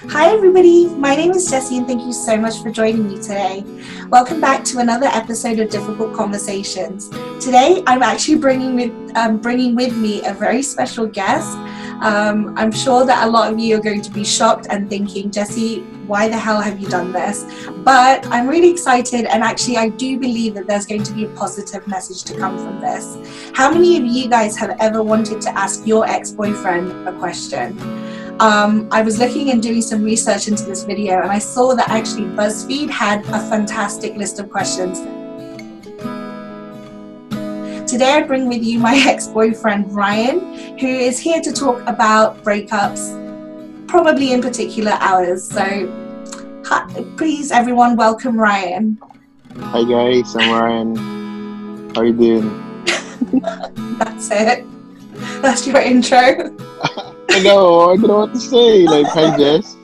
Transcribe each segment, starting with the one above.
Hi everybody, my name is Jessy and thank you so much for joining me today. Welcome back to another episode of Difficult Conversations. Today I'm actually bringing with me a very special guest. I'm sure that a lot of you are going to be shocked and thinking, Jessy, why the hell have you done this? But I'm really excited, and actually I do believe that there's going to be a positive message to come from this. How many of you guys have ever wanted to ask your ex-boyfriend a question? I was looking and doing some research into this video, and I saw that actually BuzzFeed had a fantastic list of questions. Today I bring with you my ex-boyfriend Ryan, who is here to talk about breakups, probably in particular ours. So please everyone welcome Ryan. Hi guys, I'm Ryan. How are you doing? That's it. That's your intro. I don't know what to say. Hi Jess.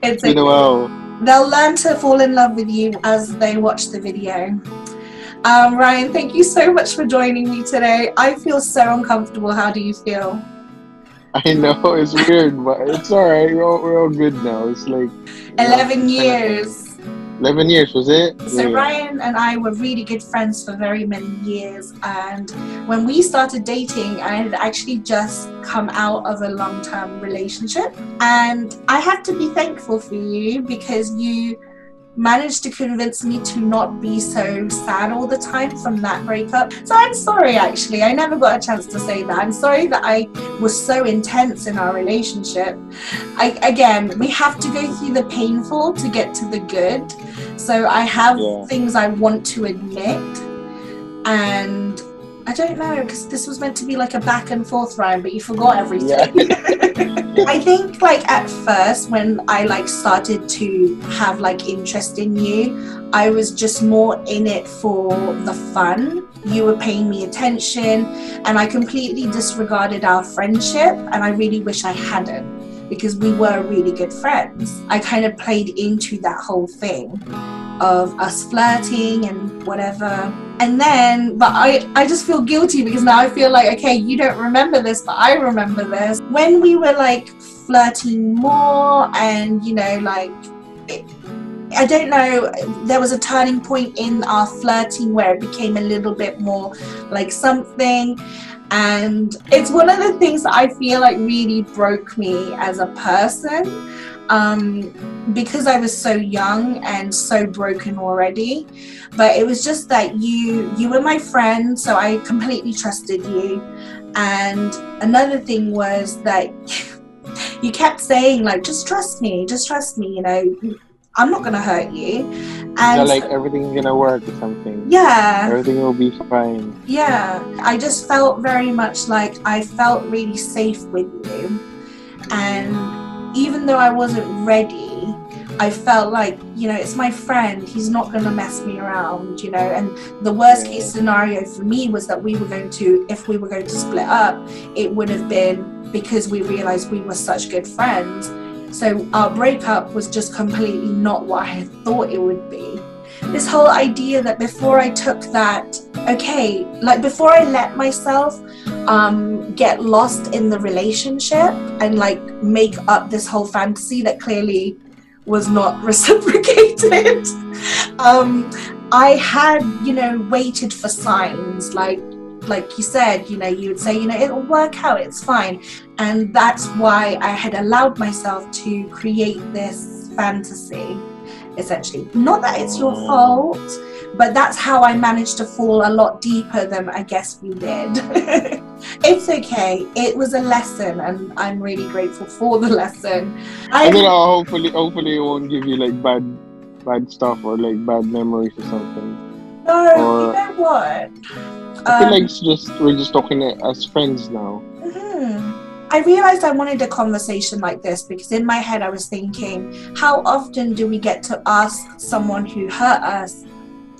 It's been a while. They'll learn to fall in love with you as they watch the video. Ryan, thank you so much for joining me today. I feel so uncomfortable. How do you feel? I know it's weird, but it's alright. We're all good now. It's 11 years. 11 years, was it? So yeah. Ryan and I were really good friends for very many years, and when we started dating, I had actually just come out of a long-term relationship, and I have to be thankful for you because you managed to convince me to not be so sad all the time from that breakup. So I'm sorry, actually. I never got a chance to say that. I'm sorry that I was so intense in our relationship. Again, we have to go through the painful to get to the good. So I have things I want to admit, and I don't know, because this was meant to be like a back and forth Ryan, but you forgot everything. Yeah. I think at first when I started to have interest in you, I was just more in it for the fun. You were paying me attention, and I completely disregarded our friendship, and I really wish I hadn't, because we were really good friends. I kind of played into that whole thing of us flirting and whatever. And then, but I just feel guilty because now I feel okay, you don't remember this, but I remember this. When we were flirting more and, I don't know, there was a turning point in our flirting where it became a little bit more something. And it's one of the things that I feel really broke me as a person. Because I was so young and so broken already. But it was just that you were my friend, so I completely trusted you. And another thing was that you kept saying just trust me, I'm not gonna hurt you. And everything's gonna work or something. Yeah. Everything will be fine. Yeah. I just felt very much I felt really safe with you. And even though I wasn't ready, I felt it's my friend, he's not going to mess me around, and the worst case scenario for me was that if we were going to split up, it would have been because we realized we were such good friends. So our breakup was just completely not what I had thought it would be. This whole idea that before I took that, before I let myself get lost in the relationship and make up this whole fantasy that clearly was not reciprocated, I had, waited for signs, like you said, you would say, it'll work out, it's fine. And that's why I had allowed myself to create this fantasy, essentially. Not that it's your fault, but that's how I managed to fall a lot deeper than I guess we did. It's okay. It was a lesson, and I'm really grateful for the lesson. I don't know, hopefully it won't give you bad stuff or bad memories or something. No, you know what? I feel we're just talking as friends now. I realized I wanted a conversation like this because in my head I was thinking, how often do we get to ask someone who hurt us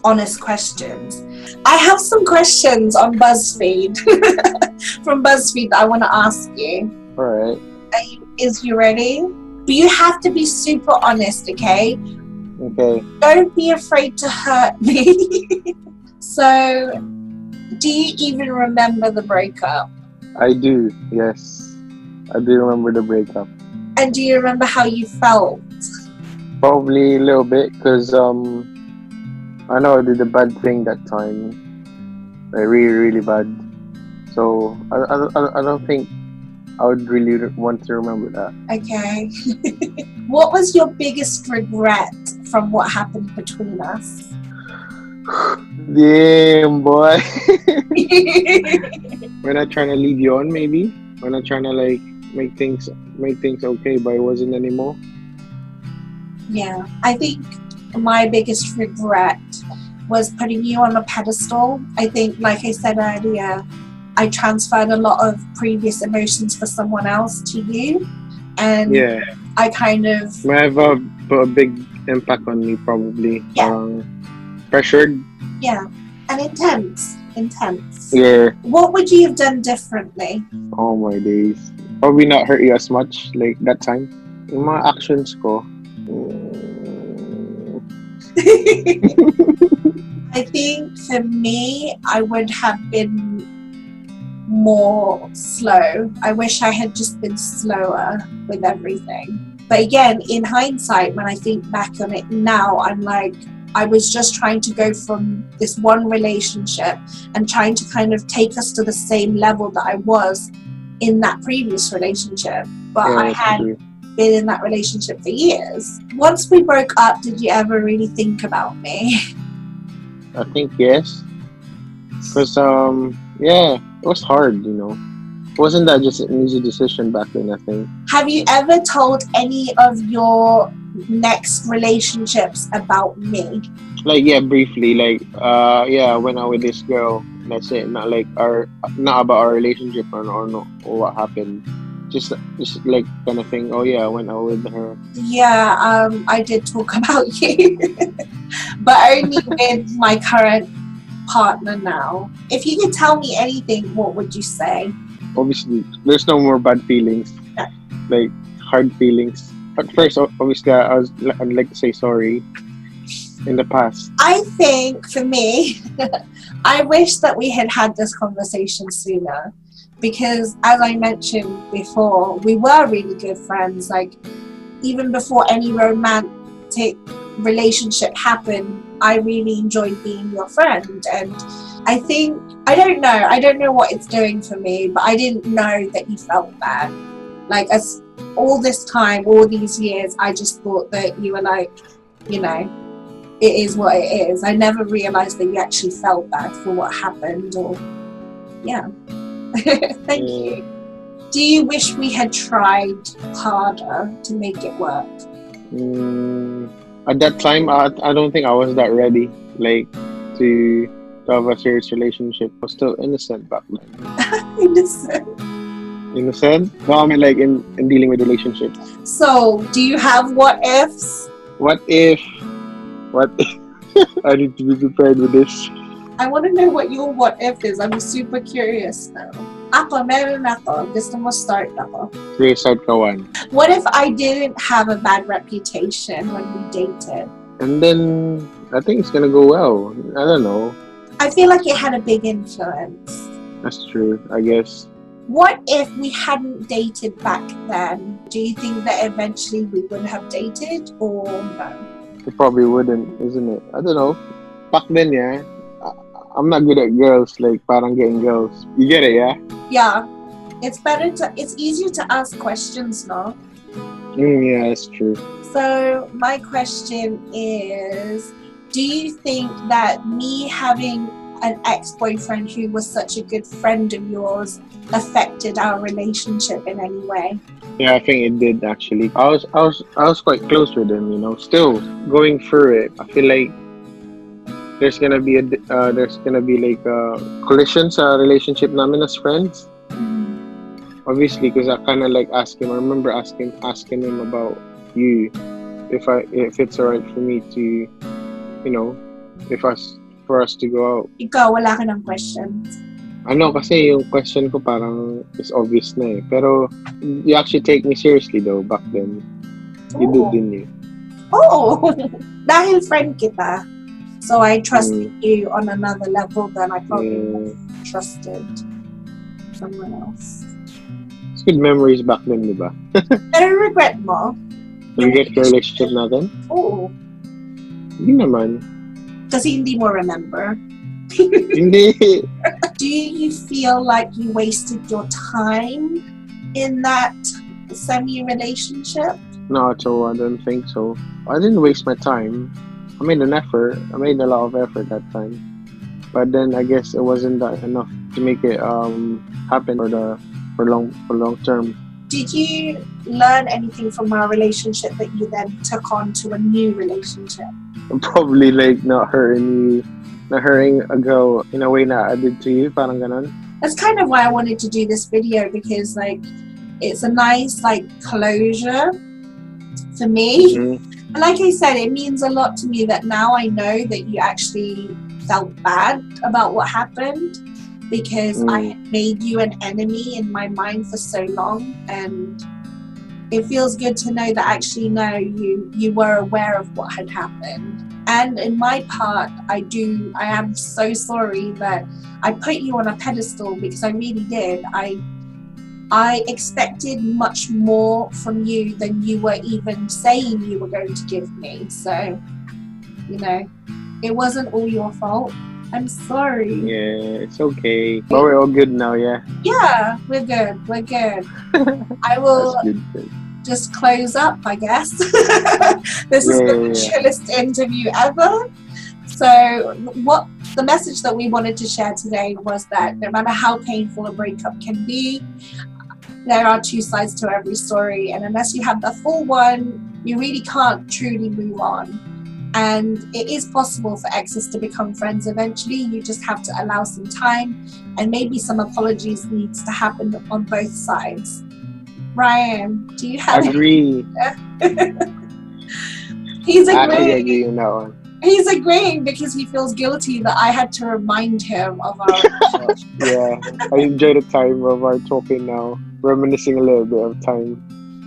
honest questions? I have some questions on BuzzFeed from BuzzFeed that I want to ask you. All right. Is you ready? But you have to be super honest, okay? Okay. Don't be afraid to hurt me. So, do you even remember the breakup? I do, yes. I do remember the breakup. And do you remember how you felt? Probably a little bit because I know I did a bad thing that time, like really really bad. So I don't think I would really want to remember that. Okay. What was your biggest regret from what happened between us? Damn boy. When I trying to lead you on, maybe when I trying to like make things okay, but it wasn't anymore. Yeah, I think my biggest regret was putting you on a pedestal. I think, like I said earlier, I transferred a lot of previous emotions for someone else to you, and Yeah, I kind of, might have put a big impact on me probably. yeah, Pressured. yeah, and intense. Yeah. What would you have done differently? Oh my days. Probably not hurt you as much like that time. Yung mga actions ko. I think for me, I would have been more slow. I wish I had just been slower with everything. But again, in hindsight, when I think back on it now, I'm like, I was just trying to go from this one relationship and trying to kind of take us to the same level that I was in that previous relationship. But Yeah, I that's had true. been in that relationship for years. Once we broke up, did you ever really think about me? I think yes. Because yeah, it was hard, you know. Wasn't that just an easy decision back then, I think. Have you ever told any of your next relationships about me? Like yeah, briefly, like yeah, I went out with this girl. That's it. Not like not about our relationship or no or what happened. Just like kind of thing. Oh yeah, I went out with her. Yeah, I did talk about you, but only with my current partner now. If you could tell me anything, what would you say? Obviously, there's no more bad feelings, Yeah. like hard feelings. At first, obviously, I'd like to say sorry in the past. I think for me, I wish that we had had this conversation sooner, because as I mentioned before, we were really good friends. Like, even before any romantic relationship happened, I really enjoyed being your friend. And I think, I don't know what it's doing for me, but I didn't know that you felt bad. Like, as all this time, all these years, I just thought that you were like, you know, it is what it is. I never realized that you actually felt bad for what happened, or yeah. Thank you. Do you wish we had tried harder to make it work? At that time, I don't think I was that ready, like to have a serious relationship. I was still innocent back then. Innocent. Innocent? No, I mean like in dealing with relationships. So, do you have what ifs? What if? What if? I need to be prepared with this. I want to know what your what if is. I'm super curious now. Ako, meron ako. Gusto mo start ako. Sige, start ka one. What if I didn't have a bad reputation when we dated? And then I think it's gonna go well. I don't know. I feel like it had a big influence. That's true, I guess. What if we hadn't dated back then? Do you think that eventually we would have dated, or no? It probably wouldn't, isn't it? I don't know. Back then, yeah. I'm not good at girls, like parang getting girls. You get it, yeah? Yeah. It's easier to ask questions, no? Yeah, that's true. So my question is, do you think that me having an ex-boyfriend who was such a good friend of yours affected our relationship in any way? Yeah, I think it did actually. I was quite close with him, you know. Still going through it, I feel like there's gonna be like a collision sa relationship namin as friends. Obviously, because I kind of like asked him. I remember asking him about you, if it's alright for me to, you know, for us to go out. Ikaw, wala ka ng questions. Ano kasi yung question ko parang is obvious na eh. Pero you actually take me seriously though back then. You did, didn't you? Oh, dahil friend kita. So I trusted you on another level than I probably trusted someone else. good memories back then, di ba? Pero regret mo? Regret ka relationship natin? Oo. Hindi naman. Kasi hindi mo remember. Hindi. Do you feel like you wasted your time in that semi-relationship? No, so I don't think so. I didn't waste my time. I made an effort. I made a lot of effort that time. But then I guess it wasn't that enough to make it happen for long term. Did you learn anything from our relationship that you then took on to a new relationship? Probably like not hurting a girl in a way that I did to you, parang ganon. That's kind of why I wanted to do this video, because like it's a nice like closure for me. Mm-hmm. Like I said, it means a lot to me that now I know that you actually felt bad about what happened, because I had made you an enemy in my mind for so long, and it feels good to know that actually no, you were aware of what had happened. And in my part, I am so sorry that I put you on a pedestal, because I really did. I expected much more from you than you were even saying you were going to give me. So, you know, it wasn't all your fault. I'm sorry. Yeah, it's okay. But we're all good now, yeah? Yeah, we're good. We're good. I will That's good. just close up, I guess. This is the chillest interview ever. So what the message that we wanted to share today was that no matter how painful a breakup can be, there are two sides to every story, and unless you have the full one, you really can't truly move on. And it is possible for exes to become friends eventually. You just have to allow some time, and maybe some apologies needs to happen on both sides. Ryan, do you have agree? He's I agreeing. agree on that one. He's agreeing because he feels guilty that I had to remind him of our relationship. Yeah, I enjoy the time of our talking now, reminiscing a little bit of time.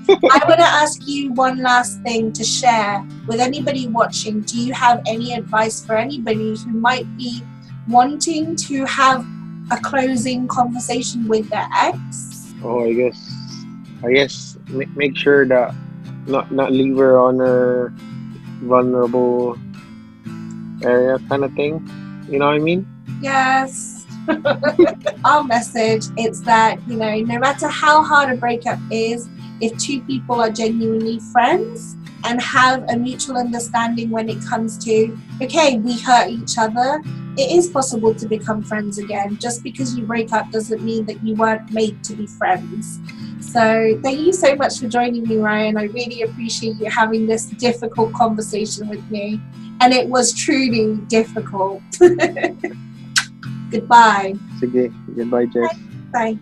I want to ask you one last thing to share with anybody watching. Do you have any advice for anybody who might be wanting to have a closing conversation with their ex? Oh, I guess make sure that not leave her on her vulnerable area kind of thing. You know what I mean? Yes. Our message is that, you know, no matter how hard a breakup is, if two people are genuinely friends and have a mutual understanding when it comes to, okay, we hurt each other, it is possible to become friends again. Just because you break up doesn't mean that you weren't made to be friends. So thank you so much for joining me, Ryan. I really appreciate you having this difficult conversation with me. And it was truly difficult. Goodbye. Sige, goodbye, Jess. Bye.